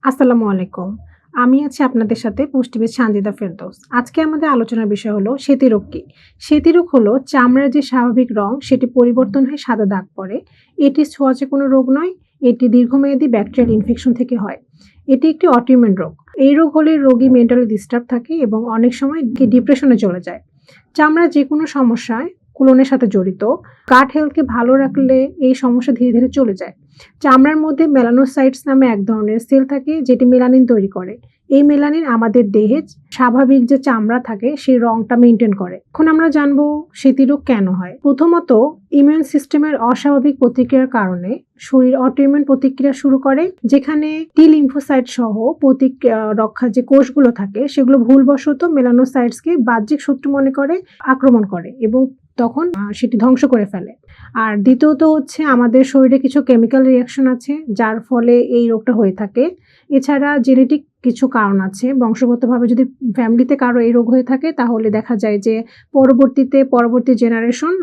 আসসালামু আলাইকুম। আমি আছি আপনাদের সাথে পুষ্টিবিদ সানজিদা ফেরদৌস। আজকে আমাদের আলোচনার বিষয় হলো সেতিরোগ কি? সেতিরোগ হলো চামড়ার যে স্বাভাবিক রং সেটি পরিবর্তন হয়ে সাদা দাগ পড়ে। এটি ছোঁয়াচে কোনো রোগ নয়। এটি দীর্ঘমেয়াদী ব্যাকটেরিয়াল ইনফেকশন থেকে হয়। এটি একটি অটোইমিউন রোগ। এই রোগ হলে রোগী মেন্টালি ডিস্টার্ব থাকে এবং অনেক সময় ডিপ্রেশনে চলে যায়। চামড়ার যেকোনো সমস্যায় কুলনের সাথে জড়িত। গাট হেলথকে ভালো রাখলে এই সমস্যা ধীরে, ধীরে চলে যায়। চামড়ার মধ্যে মেলানোসাইটস নামে এক ধরনের সেল থাকে যেটি মেলানিন তৈরি করে। এই মেলানিন আমাদের দেহে স্বাভাবিক যে চামড়া থাকে সেই রংটা মেইনটেইন করে। এখন আমরা জানবো সেতিরোগ কেন হয়? প্রথমত ইমিউন সিস্টেমের অস্বাভাবিক প্রতিক্রিয়ার কারণে শরীর অটোইমিউন প্রতিক্রিয়া শুরু করে, যেখানে টি লিম্ফোসাইট সহ রক্ষার যে কোষগুলো থাকে সেগুলো ভুলবশত মেলানোসাইটসকে বাহ্যিক শত্রু মনে করে আক্রমণ করে এবং তখন সেটি ধ্বংস করে ফেলে। আর দ্বিতীয়ত হচ্ছে আমাদের শরীরে কিছু কেমিক্যাল রিঅ্যাকশন আছে যার ফলে এই রোগটা হয়ে থাকে। এছাড়া জেনেটিক কিছু কারণ আছে। বংশগতভাবে যদি ফ্যামিলিতে কারো এই রোগ হয়ে থাকে তাহলে দেখা যায় যে পরবর্তী জেনারেশন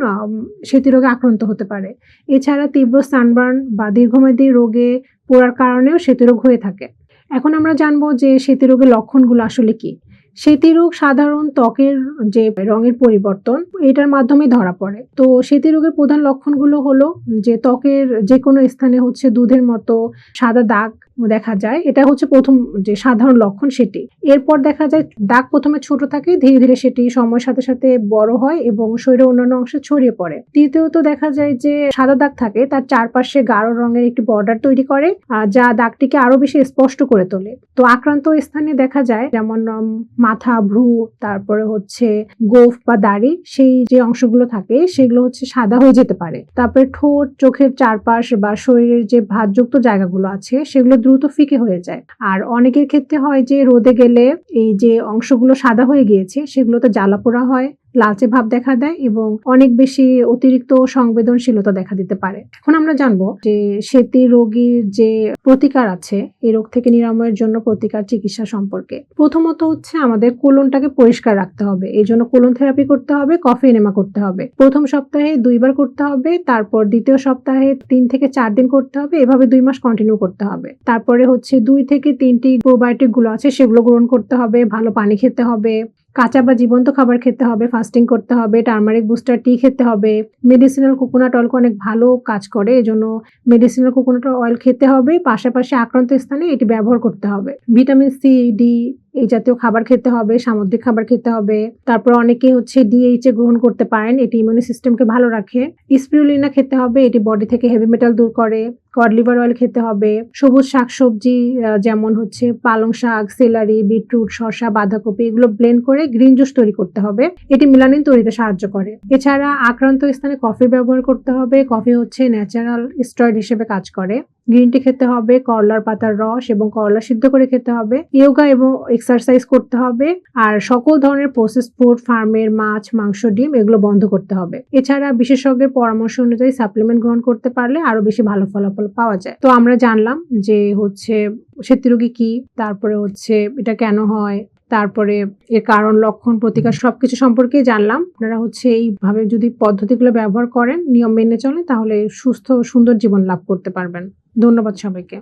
সেতিরোগে আক্রান্ত হতে পারে। এছাড়া তীব্র সানবার্ন বা দীর্ঘমেয়াদী রোগে পড়ার কারণেও সেতিরোগ হয়ে থাকে। এখন আমরা জানবো যে সেতিরোগের লক্ষণগুলো আসলে কি? সেতিরোগ সাধারণ ত্বকের যে রঙের পরিবর্তন এটার মাধ্যমে ধরা পড়ে। তো সেতিরোগের প্রধান লক্ষণগুলো হলো যে ত্বকের যেকোনো স্থানে হচ্ছে দুধের মতো সাদা দাগ দেখা যায়। এটা হচ্ছে ১ম যে সাধারণ লক্ষণ সেটি। এরপর দেখা যায় দাগ ১ম এ ছোট থাকে, ধীরে, ধীরে সেটি সময়ের সাথে, সাথে বড় হয় এবং শরীরের অন্যান্য অংশে ছড়িয়ে পড়ে। দ্বিতীয়ত দেখা যায় যে সাদা দাগ থাকে তার চারপাশে গাঢ় রঙের একটি বর্ডার তৈরি করে যা দাগটিকে আরো বেশি স্পষ্ট করে তোলে। তো আক্রান্ত স্থানে দেখা যায় যেমন মাথা, ভ্রু, তারপরে হচ্ছে গোঁফ বা দাড়ি, সেই যে অংশগুলো থাকে সেগুলো হচ্ছে সাদা হয়ে যেতে পারে। তারপরে ঠোঁট, চোখের চারপাশ বা শরীরের যে ভাঁজযুক্ত জায়গাগুলো আছে সেগুলো দ্রুত ফিকে হয়ে যায়। আর অনেকের ক্ষেত্রে হয় যে রোদে গেলে এই যে অংশগুলো সাদা হয়ে গিয়েছে সেগুলোতে জ্বালা-পোড়া হয়, লালচে ভাব দেখা দেয় এবং অনেক বেশি অতিরিক্ত সংবেদনশীলতা দেখা দিতে পারে। এখন আমরা জানবো যে সেতি রোগীর যে প্রতিকার আছে এই রোগ থেকে নিরাময়ের জন্য প্রতিকার চিকিৎসা সম্পর্কে। প্রথমত হচ্ছে আমাদের কোলনটাকে পরিষ্কার রাখতে হবে। এজন্য কোলন থেরাপি করতে হবে, কফি এনেমা করতে হবে। ১ম সপ্তাহে ২ বার করতে হবে, তারপর দ্বিতীয় সপ্তাহে ৩ থেকে ৪ দিন করতে হবে। এভাবে ২ মাস কন্টিনিউ করতে হবে। তারপরে হচ্ছে ২ থেকে ৩ টি প্রোবায়োটিক গুলো আছে সেগুলো গ্রহণ করতে হবে, ভালো পানি খেতে হবে, কাঁচা বা জীবন্ত খাবার খেতে হবে, ফাস্টিং করতে হবে, টার্মারিক বুস্টার টি খেতে হবে। মেডিসিনাল কোকোনাট অয়েল অনেক ভালো কাজ করে। এজন্য মেডিসিনাল কোকোনাট অয়েল খেতে হবে। পাশাপাশি আক্রান্ত স্থানে এটি ব্যবহার করতে হবে। ভিটামিন সি, ডি এই জাতীয় খাবার খেতে হবে, সামুদ্রিক খাবার খেতে হবে। তারপর অনেকে হচ্ছে ডিএইচএ গ্রহণ করতে পারেন। এটি ইমিউনি সিস্টেমকে ভালো রাখে। স্পিরুলিনা খেতে হবে, এটি বডি থেকে হেভি মেটাল দূর করে। কড লিভার অয়েল খেতে হবে। সবুজ শাকসবজি যেমন হচ্ছে পালং শাক, সেলারি, বিটরুট, শসা, বাঁধাকপি এগুলো ব্লেন্ড করে গ্রিন জুস তৈরি করতে হবে। এটি মেলানিন তৈরিতে সাহায্য করে। এছাড়া আক্রান্ত স্থানে কফি ব্যবহার করতে হবে। কফি হচ্ছে ন্যাচারাল স্টেরয়েড হিসেবে কাজ করে। গ্রিন টি খেতে হবে, করলার পাতার রস এবং করলা সিদ্ধ করে খেতে হবে। ইয়োগা এবং এক্সারসাইজ করতে হবে। আর সকল ধরনের প্রসেস ফুড, ফার্মের মাছ, মাংস, ডিম এগুলো বন্ধ করতে হবে। এছাড়া বিশেষজ্ঞের পরামর্শ অনুযায়ী সাপ্লিমেন্ট গ্রহণ করতে পারলে আরো বেশি ভালো ফলাফল পাওয়া যায়। তো আমরা জানলাম যে হচ্ছে সেতিরোগী কি, তারপরে হচ্ছে এটা কেন হয়, তারপরে এর কারণ, লক্ষণ, প্রতিকার সবকিছু সম্পর্কে জানলাম। আপনারা হচ্ছে এইভাবে যদি পদ্ধতিগুলো ব্যবহার করেন, নিয়ম মেনে চলেন তাহলে সুস্থ সুন্দর জীবন লাভ করতে পারবেন। ধন্যবাদ সবাইকে।